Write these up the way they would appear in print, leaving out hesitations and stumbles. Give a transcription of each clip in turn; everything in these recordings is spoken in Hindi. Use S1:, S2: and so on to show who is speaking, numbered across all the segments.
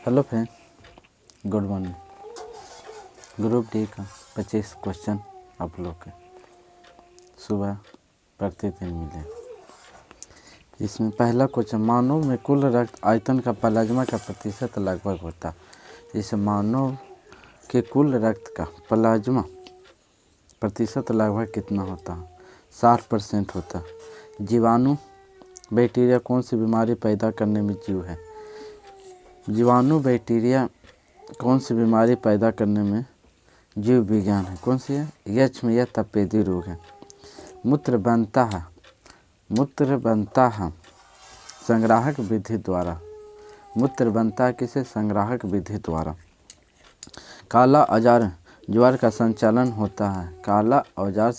S1: Hello friend, good morning. Group D का 25 क्वेश्चन आप लोग के सुबह प्रतिदिन मिले। इसमें पहला क्वेश्चन, मानव में कुल रक्त आयतन का प्लाज्मा का प्रतिशत लगभग होता। इस मानव के कुल रक्त का प्लाज्मा प्रतिशत लगभग कितना होता? 60% होता। जीवाणु बैक्टीरिया कौन सी बीमारी पैदा करने में जीव है? जीवाणु बैक्टीरिया कौन सी बीमारी पैदा करने में जीव विज्ञान है? कौन सी है? यक्ष में यह तपेदी रोग है। मूत्र बनता है संग्राहक विधि द्वारा। मूत्र बनता है किसे? संग्राहक विधि द्वारा। काला औजार ज्वर का संचालन होता है। काला औजार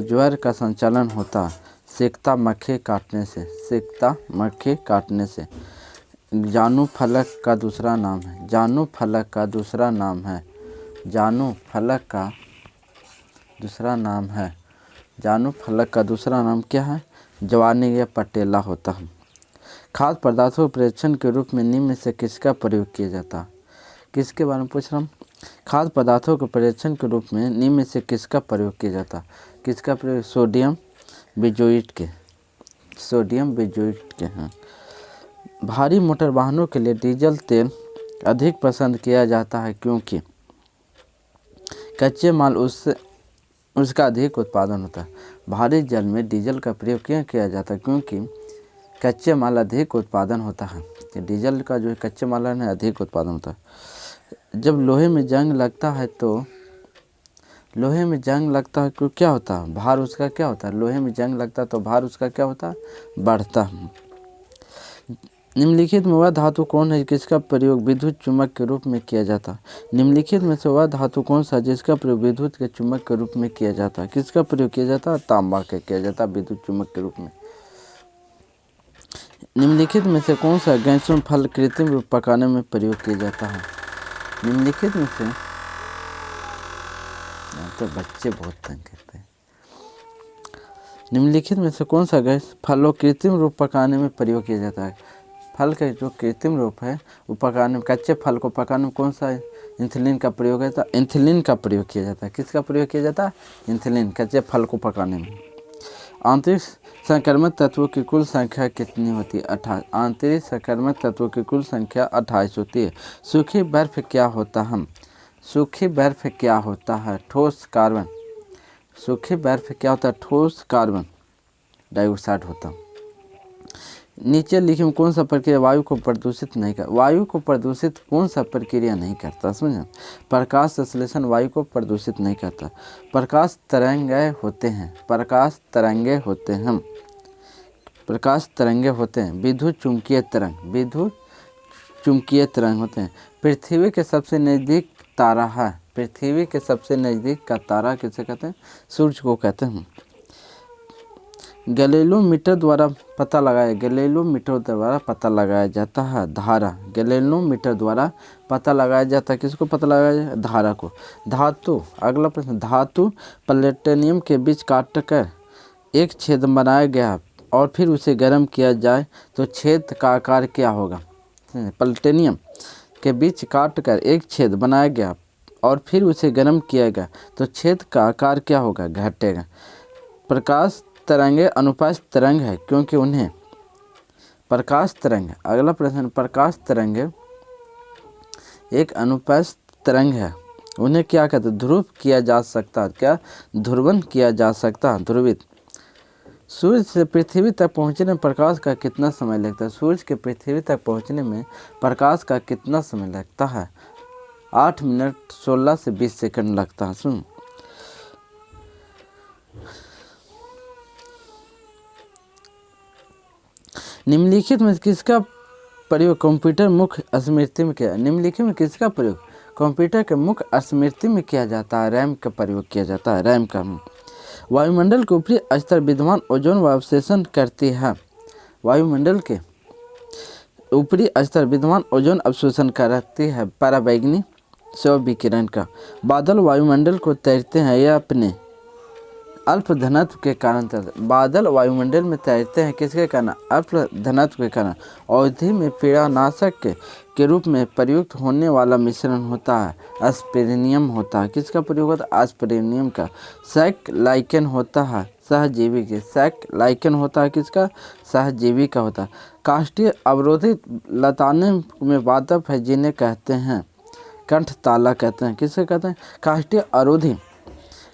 S1: ज्वर का संचालन होता है सेकता मक्खी काटने से। जानू फलक का दूसरा नाम है। जानू फलक का दूसरा नाम क्या है? जवानी या पटेला होता है। खाद्य पदार्थों के परीक्षण के रूप में निम्न में से किसका प्रयोग किया जाता है? किसके बारे में पूछ रहा हूँ? खाद्य पदार्थों के परीक्षण के रूप में निम्न में से किसका प्रयोग किया जाता है? किसका प्रयोग? सोडियम बेंजोएट के हैं। भारी मोटर वाहनों के लिए डीजल तेल अधिक पसंद किया जाता है क्योंकि कच्चे माल उसका अधिक उत्पादन होता है। भारी जल में डीजल का प्रयोग क्यों किया जाता है? क्योंकि कच्चे माल अधिक उत्पादन होता है। डीजल का जो कच्चे माल है अधिक उत्पादन होता है। जब लोहे में जंग लगता है तो क्या होता है? भार उसका क्या होता है? लोहे में जंग लगता है तो भार उसका क्या होता है? बढ़ता है। निम्नलिखित में वह धातु कौन है जिसका प्रयोग विद्युत चुम्बक के रूप में किया जाता है? निम्नलिखित में से वह धातु कौन सा जिसका प्रयोग विद्युत के चुम्बक के रूप में किया जाता है? किसका प्रयोग किया जाता है? तांबा का किया जाता है विद्युत चुम्बक के रूप में। निम्नलिखित में से कौन सा गैसों फल कृत्रिम रूप पकाने में प्रयोग किया जाता है? निम्नलिखित में से तो बच्चे बहुत तंग करते हैं। निम्नलिखित में से कौन सा गैस फलों कृत्रिम रूप पकाने में प्रयोग किया जाता है? फल का जो कृत्रिम रूप है वो पकाने में, कच्चे फल को पकाने में कौन सा इंसुलिन का प्रयोग है? इंसुलिन का प्रयोग किया जाता है। किसका प्रयोग किया जाता है? इंसुलिन, कच्चे फल को पकाने में। आंतरिक संक्रमित तत्वों की कुल संख्या कितनी होती है? 28। आंतरिक संक्रमित तत्वों की कुल संख्या 28 होती है। सूखी बर्फ क्या होता है? सूखी बर्फ क्या होता है? ठोस कार्बन। सूखी बर्फ क्या होता है? ठोस कार्बन डाइऑक्साइड होता है। नीचे लिखे में कौन सा प्रक्रिया वायु को प्रदूषित नहीं कर? वायु को प्रदूषित कौन सा प्रक्रिया नहीं करता? समझे? प्रकाश संश्लेषण वायु को प्रदूषित नहीं करता। प्रकाश तरंगे होते हैं। विद्युत चुम्बकीय तरंग होते हैं। पृथ्वी के सबसे नज़दीक तारा है। पृथ्वी के सबसे नज़दीक का तारा किसे कहते हैं? सूर्य को कहते हैं। गैलेलोमीटर द्वारा पता लगाया जाता है धारा। गैलेलोमीटर द्वारा पता लगाया जाता है किसको? पता लगाया जाता? धारा को। धातु, अगला प्रश्न, धातु प्लेटिनम के बीच काटकर एक छेद बनाया गया और फिर उसे गर्म किया जाए तो छेद का आकार क्या होगा? प्लेटिनम के बीच काटकर एक छेद बनाया गया और फिर उसे गर्म किया गया तो छेद का आकार क्या होगा? घटेगा। प्रकाश तरंगे अनुप्रस्थ तरंग है क्योंकि उन्हें प्रकाश तरंग। अगला प्रश्न, प्रकाश तरंगे एक अनुप्रस्थ तरंग है, उन्हें क्या कहते हैं? ध्रुव किया जा सकता है। क्या? ध्रुवन किया जा सकता है, ध्रुवित। सूर्य से पृथ्वी तक पहुंचने में प्रकाश का कितना समय लगता है? सूर्य के पृथ्वी तक पहुंचने में प्रकाश का कितना समय लगता है? 8 मिनट 16 से 20 सेकंड लगता है। सुन, निम्नलिखित में किसका प्रयोग कंप्यूटर मुख्य स्मृति में किया? निम्नलिखित में किसका प्रयोग कंप्यूटर के मुख्य स्मृति में किया जाता है? रैम का प्रयोग किया जाता है। रैम का। वायुमंडल के ऊपरी स्तर विद्यमान ओजोन वायु अवशोषण करती है। वायुमंडल के ऊपरी स्तर विद्यमान ओजोन अवशोषण करती है पराबैंगनी सौर विकिरण का। बादल वायुमंडल को तैरते हैं या अपने अल्प घनत्व के कारण तैरते हैं। बादल वायुमंडल में तैरते हैं किसके कारण? अल्प घनत्व के कारण। औषधि में पीड़ानाशक के रूप में प्रयुक्त होने वाला मिश्रण होता है, एस्पेरिनियम होता है। किसका प्रयोग होता है? एस्पेरिनियम का। सैक लाइकेन होता है सहजीवी के। सैक लाइकेन होता है किसका? सहजीवी का होता है। काष्ठीय अवरोधित लताने में वातव है जिन्हें कहते हैं कंठताला कहते हैं। किसे कहते हैं? काष्ठीय अवरोधी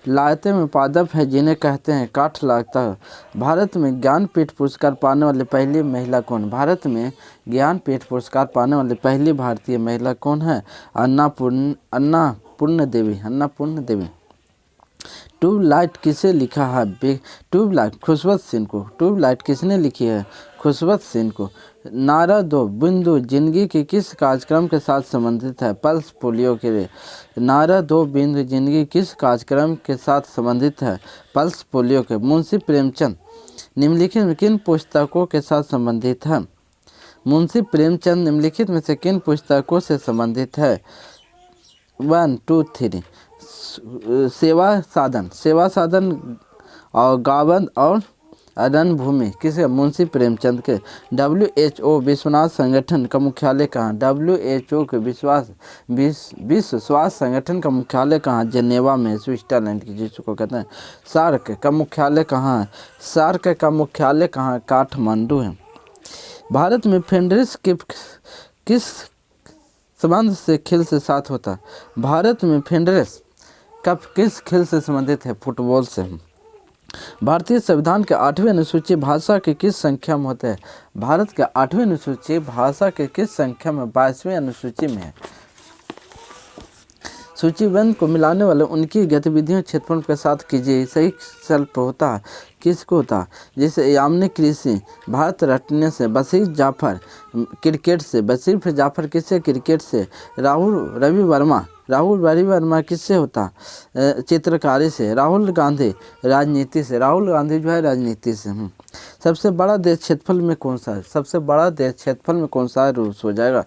S1: लाते में पादप है जिन्हें कहते हैं काठ लागता है। भारत में ज्ञानपीठ पुरस्कार पाने वाली पहली महिला कौन? भारत में ज्ञानपीठ पुरस्कार पाने वाली पहली भारतीय महिला कौन है? अन्नापूर्ण देवी। ट्यूबलाइट किसे लिखा है? ट्यूबलाइट खुशवंत सिंह को। ट्यूबलाइट किसने लिखी है? खुशवंत सिंह को। नारा दो बिंदु जिंदगी के किस कार्यक्रम के साथ संबंधित है? पल्स पोलियो के लिए। नारा दो बिंदु जिंदगी किस कार्यक्रम के साथ संबंधित है? पल्स पोलियो के। मुंशी प्रेमचंद निम्नलिखित में किन पुस्तकों के साथ संबंधित है? मुंशी प्रेमचंद निम्नलिखित में से किन पुस्तकों से संबंधित है? 1 2 3 सेवा साधन और गावंद और रणभूमि किसे? मुंशी प्रेमचंद के। WHO विश्वनाथ संगठन का मुख्यालय कहाँ? WHO के विश्व स्वास्थ्य संगठन का मुख्यालय कहाँ? जेनेवा में, स्विट्जरलैंड की, जिसको कहते हैं। सार्क का मुख्यालय कहाँ है? सार्क का मुख्यालय कहाँ? काठमांडू है। भारत में फेडरेस किस संबंध से खेल से साथ होता है? भारत में फेडरेस कप किस खेल से संबंधित है? फुटबॉल से। भारतीय संविधान के 8वें अनुसूची भाषा की किस संख्या में होते हैं? भारत के 8वें अनुसूची भाषा के किस संख्या में? 22वें अनुसूची में है। सूचीबद्ध को मिलाने वाले उनकी गतिविधियों क्षेत्रफल के साथ कीजिए सही विकल्प होता है। किसको होता है? जैसे यामिनी कृषि, भारत रत्न से, बशीर जाफर क्रिकेट से। बशीर जाफर किससे? क्रिकेट से। राहुल रवि वर्मा किससे होता है? चित्रकारी से। राहुल गांधी राजनीति से। राहुल गांधी जो है राजनीति से। सबसे बड़ा देश क्षेत्रफल में कौन सा है? सबसे बड़ा देश क्षेत्रफल में कौन सा है? रूस हो जाएगा।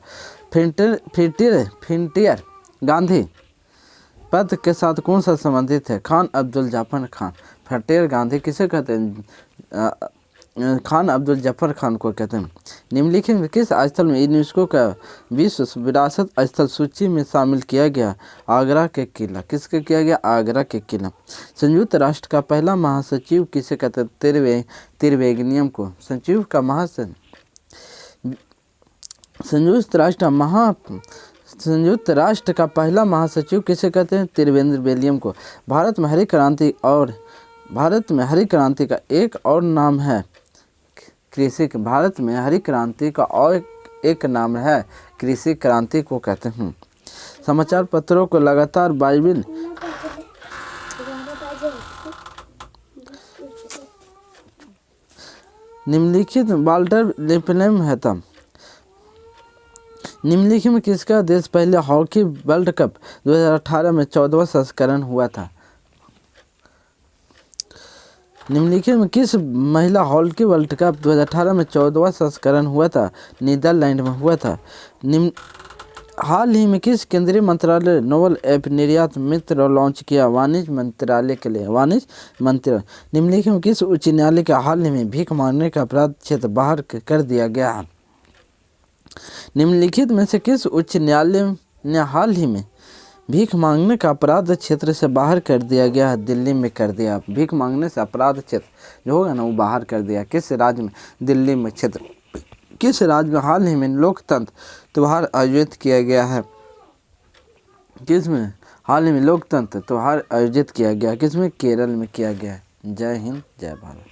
S1: फ्रंटियर गांधी पद के साथ कौन सा संबंधित है? खान अब्दुल जफर खान। फ्रंटियर गांधी किसे कहते हैं? खान अब्दुल जफर खान को कहते हैं। निम्नलिखित में किस स्थल में यूनेस्को का विश्व विरासत स्थल सूची में शामिल किया गया? आगरा के किला। किसके किया गया? आगरा के किला। संयुक्त राष्ट्र का पहला महासचिव किसे कहते हैं? त्रिवेगनियम को। संयुक्त राष्ट्र का पहला महासचिव किसे कहते हैं? त्रिवेंद्र को। भारत में हरित क्रांति का एक और नाम है कृषि। भारत में हरित क्रांति का और एक नाम है कृषि क्रांति को कहते हैं। समाचार पत्रों को लगातार बाइबिल निम्नलिखित वाल्टर लिपनेम है तब। निम्नलिखित में किसका देश पहले हॉकी वर्ल्ड कप 2018 में 14वां संस्करण हुआ था? निम्नलिखित में किस महिला हॉकी वर्ल्ड कप 2018 में 14वां संस्करण हुआ था? नीदरलैंड में हुआ था। हाल ही में किस केंद्रीय मंत्रालय नोवल ऐप निर्यात मित्र लॉन्च किया? वाणिज्य मंत्रालय के लिए। वाणिज्य मंत्रालय। निम्नलिखित में किस उच्च न्यायालय के हाल ही में भीख मांगने का अपराध क्षेत्र बाहर कर दिया गया है? निम्नलिखित में से किस उच्च न्यायालय ने हाल ही में भीख मांगने का अपराध क्षेत्र से बाहर कर दिया गया है? दिल्ली में कर दिया। भीख मांगने से अपराध क्षेत्र जो होगा ना वो बाहर कर दिया। किस राज्य में? दिल्ली में क्षेत्र। किस राज्य में हाल ही में लोकतंत्र त्यौहार आयोजित किया गया है? किसमें हाल ही में लोकतंत्र त्यौहार आयोजित किया गया? किसमें? केरल में किया गया है। जय हिंद, जय भारत।